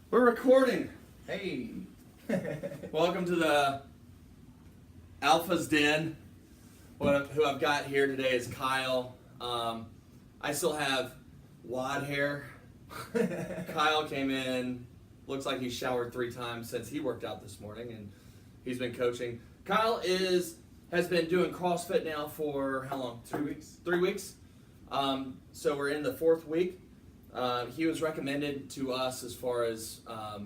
We're recording. Hey. Welcome to the Alpha's Den. Who I've got here today is Kyle. I still have wad hair. Kyle came in, looks like he showered 3 times since he worked out this morning, and he's been coaching. Kyle has been doing CrossFit now for how long? 3 weeks. 3 weeks. So we're in the 4th week. He was recommended to us as far as a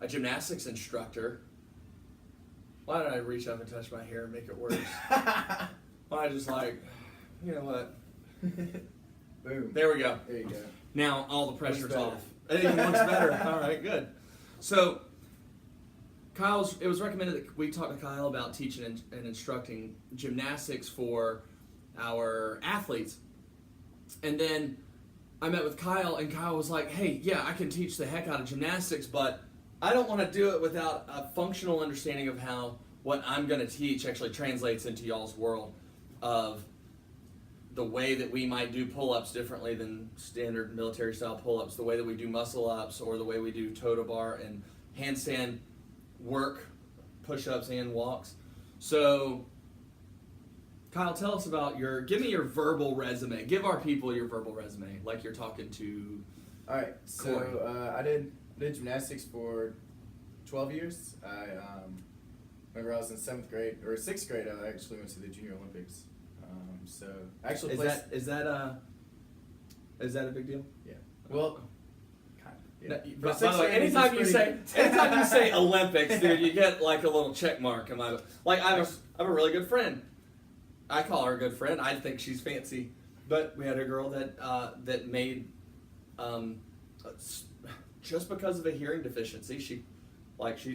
gymnastics instructor. Why did I reach up and touch my hair and make it worse? Why I just like, you know what? Boom. There we go. There you go. Now all the pressure's better. off. It even looks better. All right, good. So it was recommended that we talk to Kyle about teaching and instructing gymnastics for our athletes. And then I met with Kyle, and Kyle was like, hey, yeah, I can teach the heck out of gymnastics, but I don't want to do it without a functional understanding of how what I'm going to teach actually translates into y'all's world of the way that we might do pull-ups differently than standard military-style pull-ups, the way that we do muscle-ups, or the way we do toe to bar and handstand work, push-ups and walks. So Kyle, tell us about give me your verbal resume. Give our people your verbal resume, like you're talking to. All right. So I did gymnastics for 12 years. Whenever I was in 7th grade or 6th grade, I actually went to the Junior Olympics. So I actually is that a big deal? Yeah. Well, kind of. Yeah. No, by the way, anytime you say Olympics, dude, you get like a little check mark. I have a really good friend. I call her a good friend. I think she's fancy, but we had a girl that made just because of a hearing deficiency. She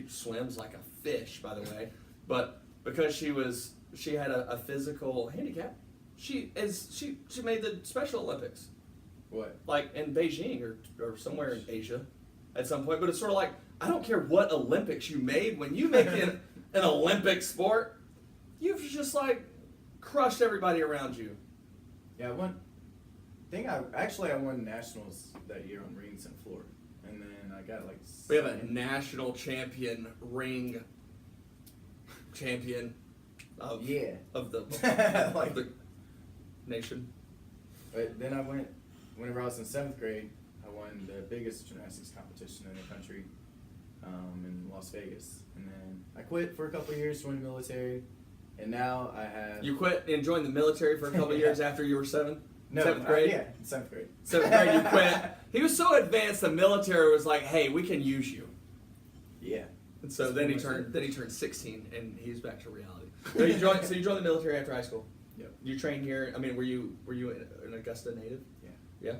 swims like a fish, by the way, but because she had a physical handicap, she made the Special Olympics. What? Like in Beijing or somewhere in Asia at some point. But it's sort of like, I don't care what Olympics you made. When you make an Olympic sport, you've just like crushed everybody around you. Yeah, I won nationals that year on rings and floor, and then I got like. We have a national champion ring champion of the of the nation. But then whenever I was in 7th grade, I won the biggest gymnastics competition in the country in Las Vegas, and then I quit for a couple of years, joined the military. And now I have. You quit and joined the military for a couple of years after you were 7th grade? Yeah, 7th grade. 7th grade, you quit. He was so advanced, the military was like, hey, we can use you. Yeah. And so then he turned 16, and he's back to reality. So you joined the military after high school? Yep. You trained here, were you an Augusta native? Yeah. Yeah?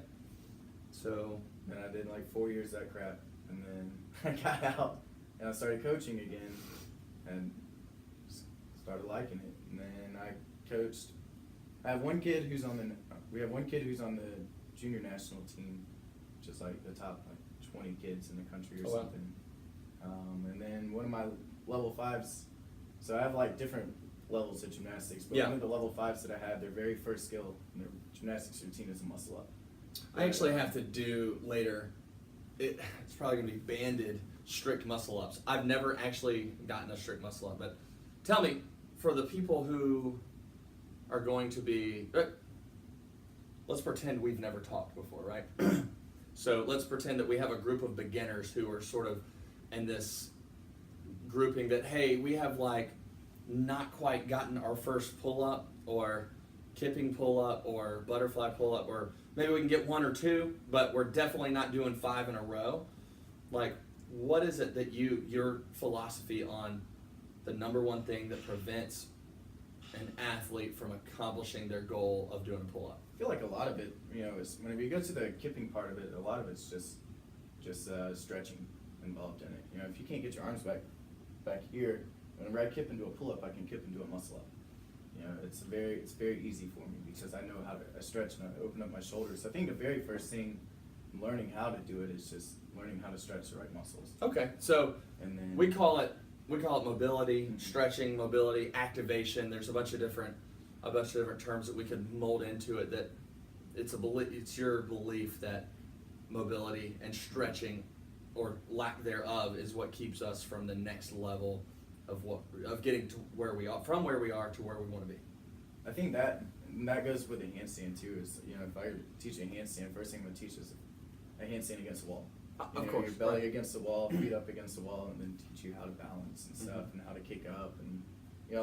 So. Then I did like 4 years of that crap, and then I got out, and I started coaching again, and started liking it, and then I coached. We have one kid who's on the junior national team, which is like the top 20 kids in the country or something. And then one of my level 5s. So I have like different levels of gymnastics, but one of the level 5s that I have, their very first skill in their gymnastics routine is a muscle up. I actually have to do later. It's probably gonna be banded strict muscle ups. I've never actually gotten a strict muscle up, but tell me. For the people who are going to be, let's pretend we've never talked before, right? So let's pretend that we have a group of beginners who are sort of in this grouping that, hey, we have like not quite gotten our first pull-up or kipping pull-up or butterfly pull-up, or maybe we can get 1 or 2, but we're definitely not doing 5 in a row. Like, what is it that your philosophy on the number one thing that prevents an athlete from accomplishing their goal of doing a pull-up? I feel like a lot of it, is whenever you go to the kipping part of it, a lot of it's just stretching involved in it. If you can't get your arms back here, whenever I kip into a pull-up, I can kip into a muscle-up. It's very easy for me because I know how to stretch and I open up my shoulders. So I think the very first thing learning how to do it is just learning how to stretch the right muscles. Okay, so and then we call it mobility, stretching, mobility, activation. There's a bunch of different terms that we could mold into it. That it's your belief that mobility and stretching or lack thereof is what keeps us from the next level of getting to where we are, from where we are to where we want to be. I think that goes with a handstand too. Is if I teach a handstand, first thing I'm gonna teach is a handstand against the wall. Of course, your belly right. against the wall, feet up against the wall, and then teach you how to balance and stuff, and how to kick up, and a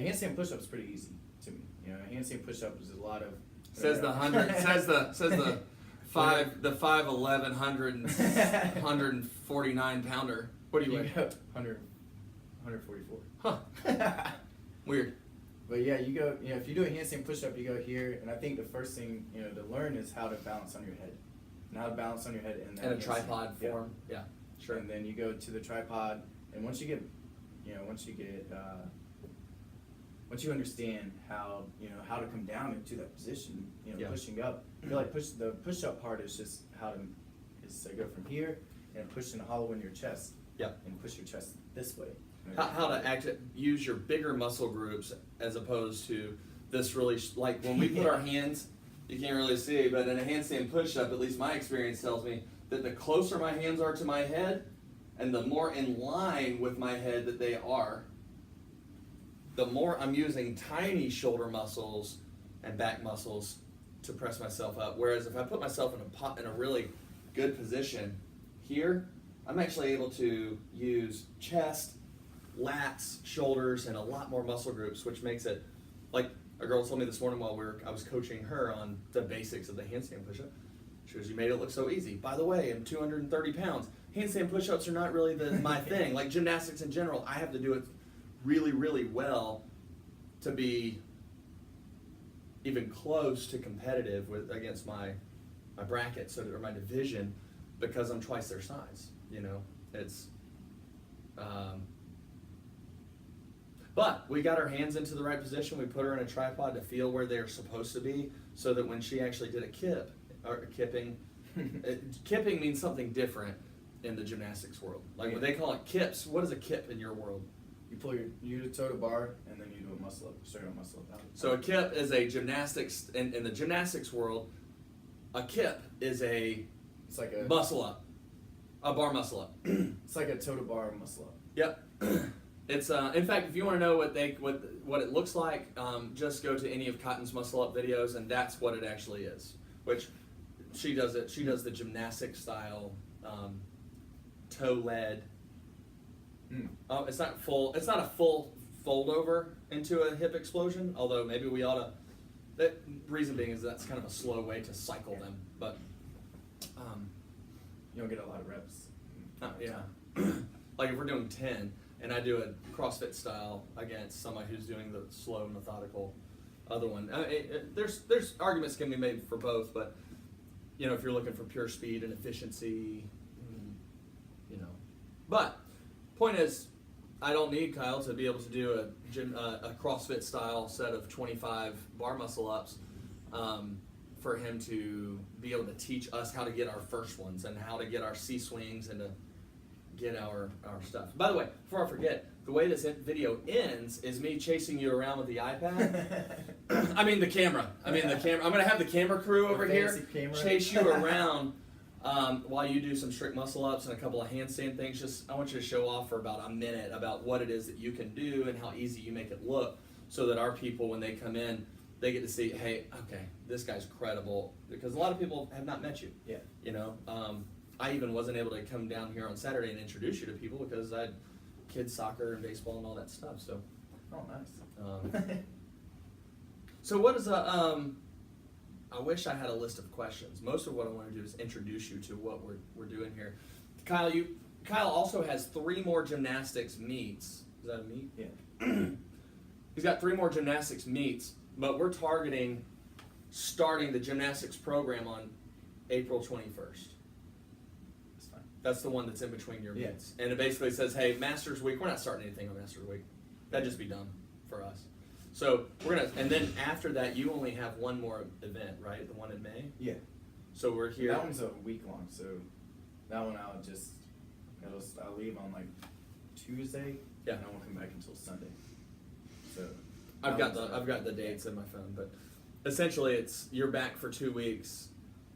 handstand push-up is pretty easy to me. A handstand push-up is a lot of Says the 5'11", 149 pounder. What do you weigh? 144. Huh. Weird. But yeah, you go. If you do a handstand push-up, you go here, and I think the first thing to learn is how to balance on your head, and how to balance on your head in that In a handstand. tripod form. Yeah. Sure. And then you go to the tripod, and once you understand how to come down into that position, Yeah. pushing up. I feel like the push-up part is just is to go from here and push in a hollow in your chest. Yeah. And push your chest this way. How to use your bigger muscle groups as opposed to this really like when we put our hands, you can't really see, but in a handstand push-up, at least my experience tells me that the closer my hands are to my head and the more in line with my head that they are, the more I'm using tiny shoulder muscles and back muscles to press myself up. Whereas if I put myself in a really good position here, I'm actually able to use chest, lats, shoulders, and a lot more muscle groups, which makes it, like a girl told me this morning while I was coaching her on the basics of the handstand push-up. She goes, "You made it look so easy. By the way, I'm 230 pounds. Handstand push-ups are not really my thing. Like gymnastics in general, I have to do it really, really well to be even close to competitive against my bracket, or my division, because I'm twice their size. It's but we got her hands into the right position. We put her in a tripod to feel where they're supposed to be, so that when she actually did a kip or kipping, kipping means something different in the gymnastics world. Like when they call it kips, what is a kip in your world? You do toe to bar, and then you do a muscle up, straight up muscle up. So a kip is a gymnastics, in the gymnastics world, a kip is it's like a muscle up, a bar muscle up. It's like a toe to bar muscle up. Yep. It's in fact, if you want to know what it looks like, just go to any of Cotton's muscle up videos, and that's what it actually is. Which she does it. She does the gymnastic style, toe led. It's not a full fold over into a hip explosion. Although maybe we ought to. The reason being is that's kind of a slow way to cycle them, but you don't get a lot of reps. Yeah. Like if we're doing 10 and I do a CrossFit style against somebody who's doing the slow, methodical other one. There's arguments can be made for both, but if you're looking for pure speed and efficiency, But point is, I don't need Kyle to be able to do a CrossFit style set of 25 bar muscle ups for him to be able to teach us how to get our first ones and how to get our C swings and to get our stuff. By the way, before I forget, the way this video ends is me chasing you around with the iPad. I mean the camera. I'm going to have the camera crew over here chase you around while you do some strict muscle ups and a couple of handstand things. I want you to show off for about a minute about what it is that you can do and how easy you make it look, so that our people, when they come in, they get to see, hey, okay, this guy's credible, because a lot of people have not met you. Yeah. I even wasn't able to come down here on Saturday and introduce you to people because I had kids soccer and baseball and all that stuff. So. Oh, nice. So what is I wish I had a list of questions. Most of what I want to do is introduce you to what we're doing here. Kyle also has 3 more gymnastics meets. Is that a meet? Yeah. He's got 3 more gymnastics meets, but we're targeting starting the gymnastics program on April 21st. That's fine. That's the one that's in between your Yeah. meets. And it basically says, hey, Masters Week, we're not starting anything on Masters Week. That'd just be dumb for us. So and then after that, you only have one more event, right? The one in May? Yeah. So we're here. That one's a week long, so that one I'll leave on like Tuesday. Yeah. And I won't come back until Sunday. So I've got the dates in my phone, but essentially you're back for 2 weeks.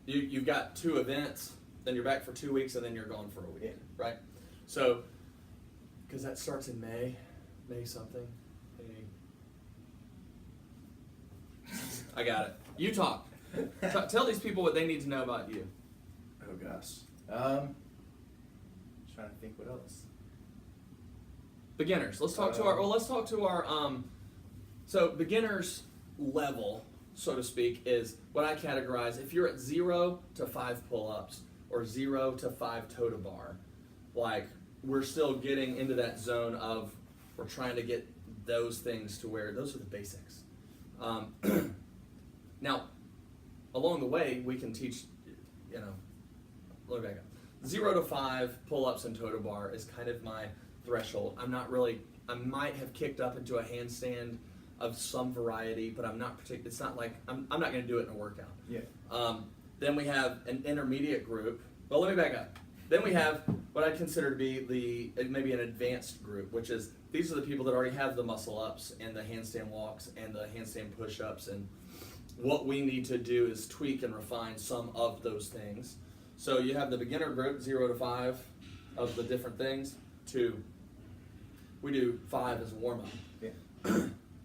You've got 2 events, then you're back for 2 weeks, and then you're gone for a week, right? So, because that starts in May something. I got it. You talk. Tell these people what they need to know about you. Oh gosh. Trying to think what else. Beginners. Let's talk to our so beginners level, so to speak, is what I categorize. If you're at 0 to 5 pull-ups or 0 to 5 toe to bar, like we're still getting into that zone of we're trying to get those things to where those are the basics. Now, along the way, we can teach, look back up. 0 to 5 pull-ups and toe to bar is kind of my threshold. I might have kicked up into a handstand of some variety, but I'm not particular. It's not like I'm not going to do it in a workout. Yeah. Then we have an intermediate group. Well, let me back up. Then we have what I consider to be maybe an advanced group, which is these are the people that already have the muscle ups and the handstand walks and the handstand push-ups, and what we need to do is tweak and refine some of those things. So you have the beginner group, 0 to 5 of the different things. We do 5 as a warm-up. Yeah.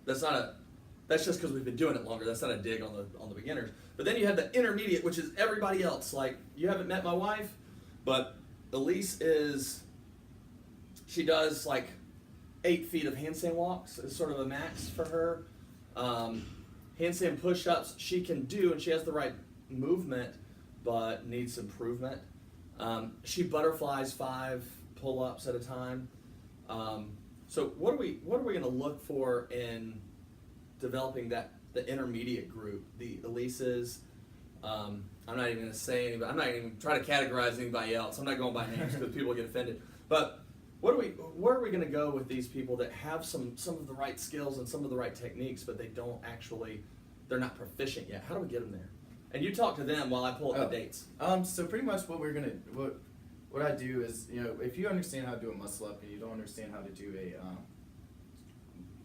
That's just because we've been doing it longer. That's not a dig on the beginners. But then you have the intermediate, which is everybody else. Like, you haven't met my wife, but Elise she does like 8 feet of handstand walks is sort of a max for her. Handstand push-ups she can do, and she has the right movement, but needs improvement. She butterflies 5 pull-ups at a time. So what are we going to look for in developing the intermediate group, the Elises? I'm not even going to say anybody. I'm not even trying to categorize anybody else. I'm not going by names because people get offended. But where are we going to go with these people that have some of the right skills and some of the right techniques, but they're not proficient yet? How do we get them there? And you talk to them while I pull up the dates. So pretty much what I do is, if you understand how to do a muscle up and you don't understand how to do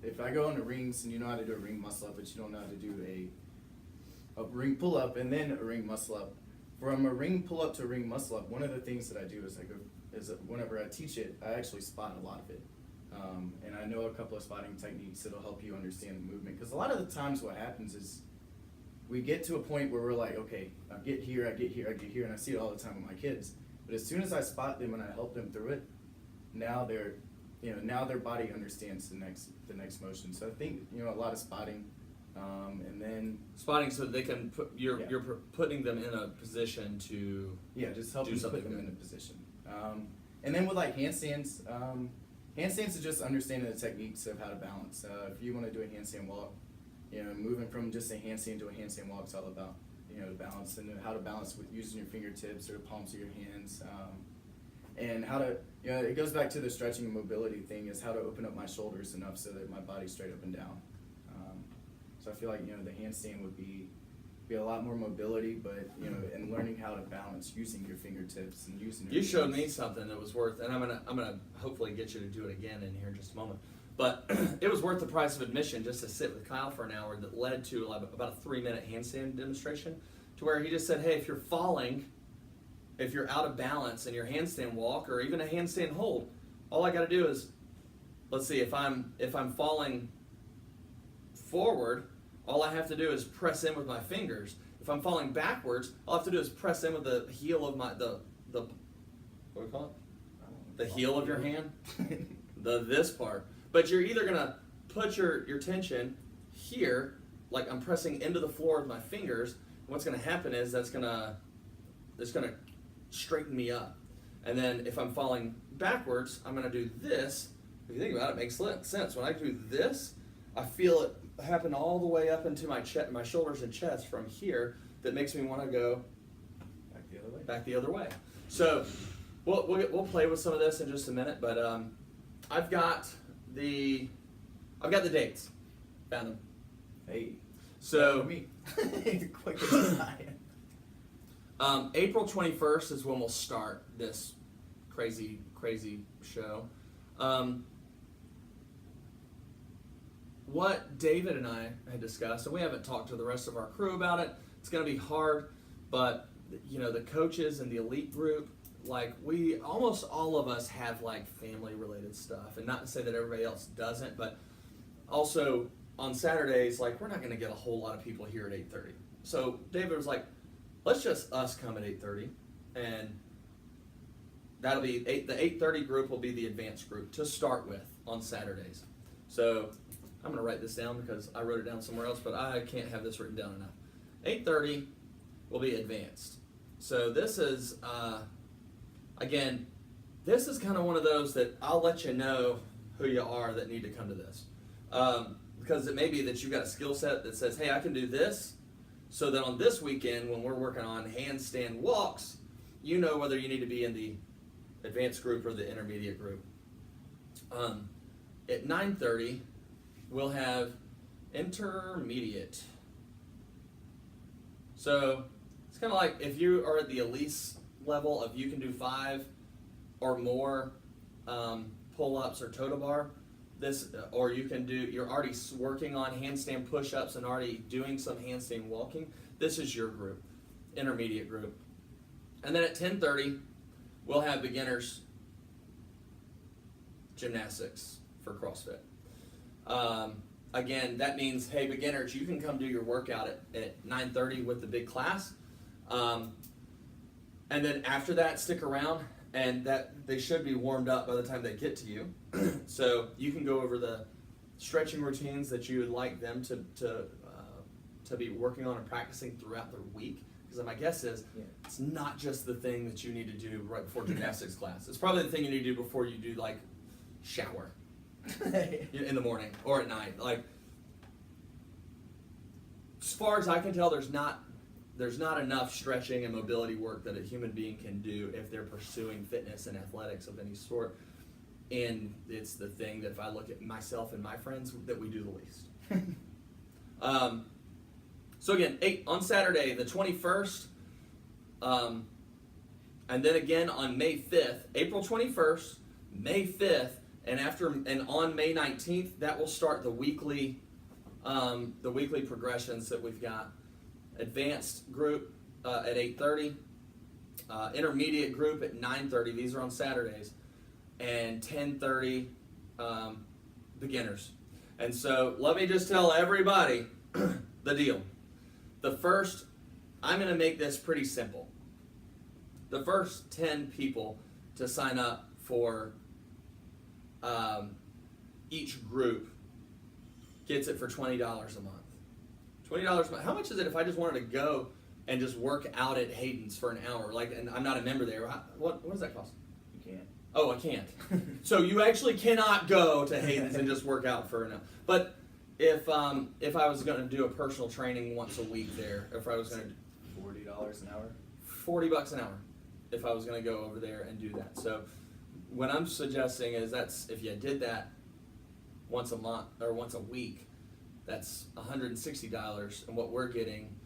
if I go into rings and you know how to do a ring muscle up, but you don't know how to do a ring pull up and then a ring muscle up, from a ring pull up to a ring muscle up, one of the things that I do is whenever I teach it, I actually spot a lot of it. And I know a couple of spotting techniques that'll help you understand the movement. Because a lot of the times what happens is we get to a point where we're like, okay, I get here, and I see it all the time with my kids. But as soon as I spot them and I help them through it, now their body understands the next motion. So I think a lot of spotting, and then spotting so they can you're putting them in a position to just help them put them in a position. And then with like handstands, handstands is just understanding the techniques of how to balance. If you want to do a handstand walk, moving from just a handstand to a handstand walk is all about the balance and how to balance with using your fingertips or the palms of your hands, and how to it goes back to the stretching and mobility thing, is how to open up my shoulders enough so that my body's straight up and down. So I feel like the handstand would be a lot more mobility, but and learning how to balance using your fingertips and using your You showed me something that was worth, and I'm gonna hopefully get you to do it again in here in just a moment. But it was worth the price of admission just to sit with Kyle for an hour, that led to about a 3-minute handstand demonstration, to where he just said, hey, if you're falling, if you're out of balance in your handstand walk or even a handstand hold, all I got to do is, let's see, if I'm falling forward, all I have to do is press in with my fingers. If I'm falling backwards, all I have to do is press in with the heel of the what do we call it? The heel of your hand, this part. But you're either gonna put your tension here, like I'm pressing into the floor with my fingers. And what's gonna happen is it's gonna straighten me up. And then if I'm falling backwards, I'm gonna do this. If you think about it, it makes sense. When I do this, I feel it happen all the way up into my shoulders and chest from here. That makes me want to go back the other way. So we'll play with some of this in just a minute. But I've got the dates. Found them. Hey. So me. Quick as I April 21st is when we'll start this crazy show. What David and I had discussed, and we haven't talked to the rest of our crew about it. It's going to be hard, but the coaches and the elite group, like we almost all of us have like family related stuff, and not to say that everybody else doesn't, but also on Saturdays, like we're not going to get a whole lot of people here at 8:30. So David was like, let's just us come at 8:30, and that'll be the 8:30 group will be the advanced group to start with on Saturdays. So I'm going to write this down because I wrote it down somewhere else, but I can't have this written down enough. 8:30 will be advanced. So this is, again, this is kind of one of those that I'll let you know who you are that need to come to this. Because it may be that you've got a skill set that says, hey, I can do this, so that on this weekend when we're working on handstand walks, you know whether you need to be in the advanced group or the intermediate group. At 9:30, we'll have intermediate. So it's kind of like if you are at the elite level of you can do 5 or more pull-ups or total bar, or you can do, you're already working on handstand push-ups and already doing some handstand walking, this is your group, intermediate group. And then at 10:30, we'll have beginners gymnastics for CrossFit. Again, that means, hey, beginners, you can come do your workout at 9:30 with the big class. And then after that, stick around, and that they should be warmed up by the time they get to you. So you can go over the stretching routines that you would like them to be working on and practicing throughout the week. Because my guess is it's not just the thing that you need to do right before gymnastics class. It's probably the thing you need to do before you do like shower in the morning or at night. Like, as far as I can tell, there's not enough stretching and mobility work that a human being can do if they're pursuing fitness and athletics of any sort. And it's the thing that if I look at myself and my friends, that we do the least. So again, on Saturday, the 21st, and then again on May 5th, April 21st, May 5th, and on May 19th, that will start the weekly progressions that we've got. Advanced group at 8:30, intermediate group at 9:30. These are on Saturdays, and 10:30 beginners. And so let me just tell everybody the deal. I'm going to make this pretty simple. The first 10 people to sign up for each group gets it for $20 a month. $20 a month. How much is it if I just wanted to go and just work out at Hayden's for an hour? And I'm not a member there. What does that cost? You can't. Oh, I can't. So you actually cannot go to Hayden's and just work out for an hour. But if I was going to do a personal training once a week there, if I was going to $40 an hour. $40 an hour, if I was going to go over there and do that. So what I'm suggesting is that's if you did that once a month or once a week, that's $160, and what we're getting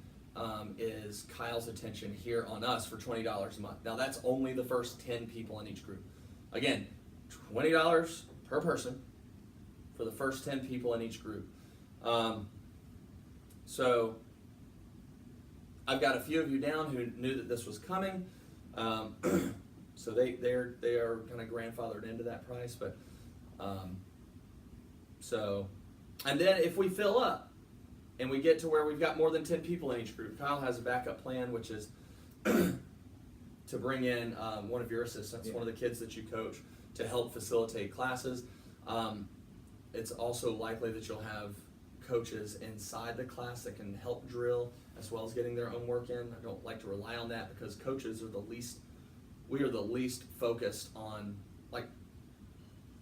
is Kyle's attention here on us for $20 a month. Now that's only the first 10 people in each group. Again, $20 per person for the first 10 people in each group. So I've got a few of you down who knew that this was coming, so they are kind of grandfathered into that price. But and then if we fill up and we get to where we've got more than 10 people in each group, Kyle has a backup plan, which is to bring in one of your assistants, one of the kids that you coach, to help facilitate classes. It's also likely that you'll have coaches inside the class that can help drill as well as getting their own work in. I don't like to rely on that because coaches are we are the least focused on, like,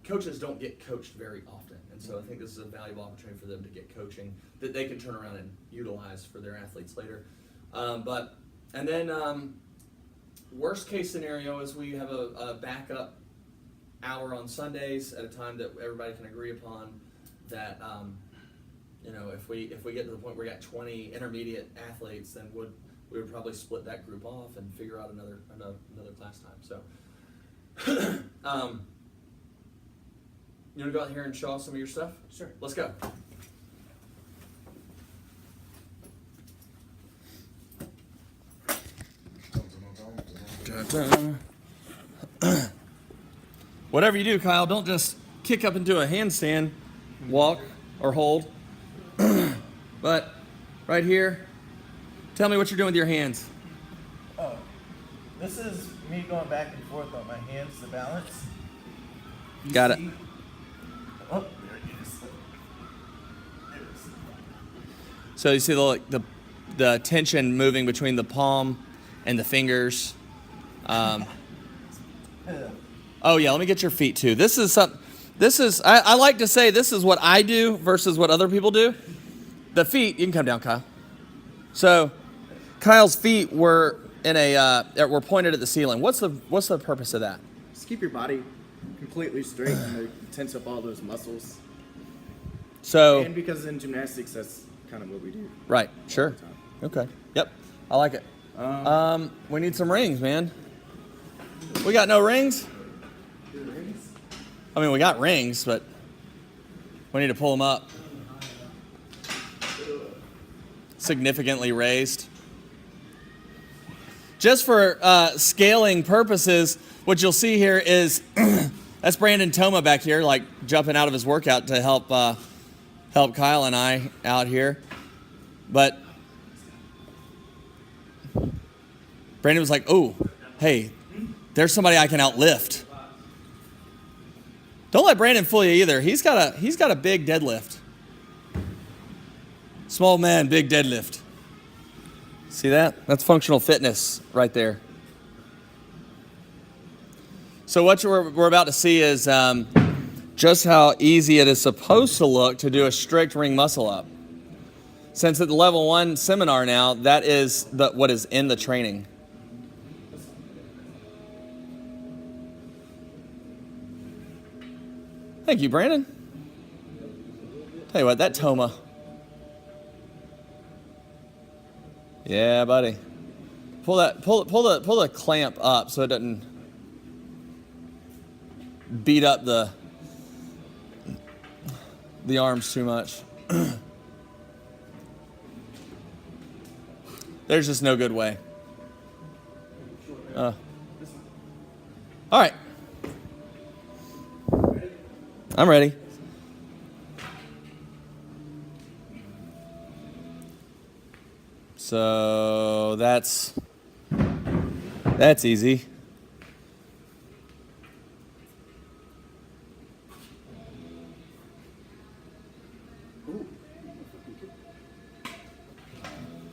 coaches don't get coached very often. And so I think this is a valuable opportunity for them to get coaching that they can turn around and utilize for their athletes later. And then worst case scenario is we have a backup hour on Sundays at a time that everybody can agree upon that, if we get to the point where we got 20 intermediate athletes, then we would probably split that group off and figure out another class time. So you want to go out here and show off some of your stuff? Sure. Let's go. Whatever you do, Kyle, don't just kick up into a handstand, walk, or hold. But right here, tell me what you're doing with your hands. Oh, this is me going back and forth on my hands to balance. You Got it. see? Oh, there it is. There it is. So you see the tension moving between the palm and the fingers. Oh yeah, let me get your feet too. I like to say this is what I do versus what other people do. The feet, you can come down, Kyle. So Kyle's feet were were pointed at the ceiling. What's the purpose of that? Just keep your body completely straight and tense up all those muscles. So And because in gymnastics, that's kind of what we do. right, sure. Okay. Yep. I like it. We need some rings, man. We got no rings? I mean, we got rings, but we need to pull them up. Significantly raised. Just for scaling purposes, what you'll see here is that's Brandon Toma back here, like jumping out of his workout to help Kyle and I out here. But Brandon was like, "Oh, hey, there's somebody I can outlift." Don't let Brandon fool you either. He's got a big deadlift. Small man, big deadlift. See that? That's functional fitness right there. So what we're about to see is just how easy it is supposed to look to do a strict ring muscle up. Since at the level 1 seminar now, that is what is in the training. Thank you, Brandon. Tell you what, that Toma. Yeah, buddy. Pull the clamp up so it doesn't beat up the arms too much. There's just no good way. All right. I'm ready. So that's easy.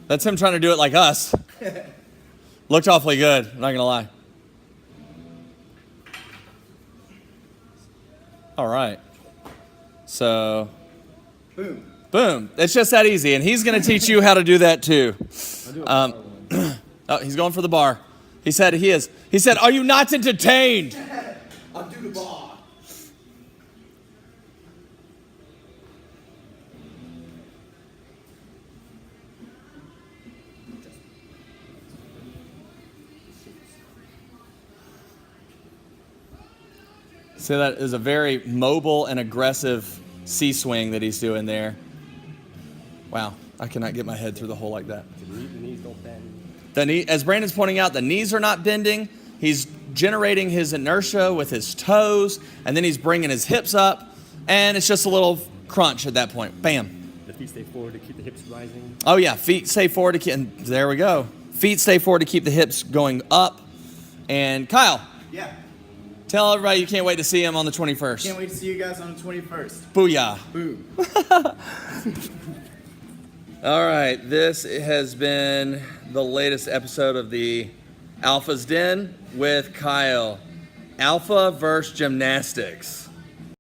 That's him trying to do it like us. Looked awfully good, I'm not gonna lie. All right. So, boom. It's just that easy, and he's going to teach you how to do that too. Oh, he's going for the bar. He said he is. He said, "Are you not entertained?" I'll do the bar. So that is a very mobile and aggressive C-swing that he's doing there. Wow, I cannot get my head through the hole like that. The knees don't bend. As Brandon's pointing out, the knees are not bending. He's generating his inertia with his toes, and then he's bringing his hips up, and it's just a little crunch at that point. Bam. The feet stay forward to keep the hips rising. Oh yeah, feet stay forward to keep, and there we go. Feet stay forward to keep the hips going up. And Kyle. Yeah. Tell everybody you can't wait to see him on the 21st. Can't wait to see you guys on the 21st. Booyah. Boom. All right, this has been the latest episode of the Alpha's Den with Kyle. Alpha versus Gymnastics.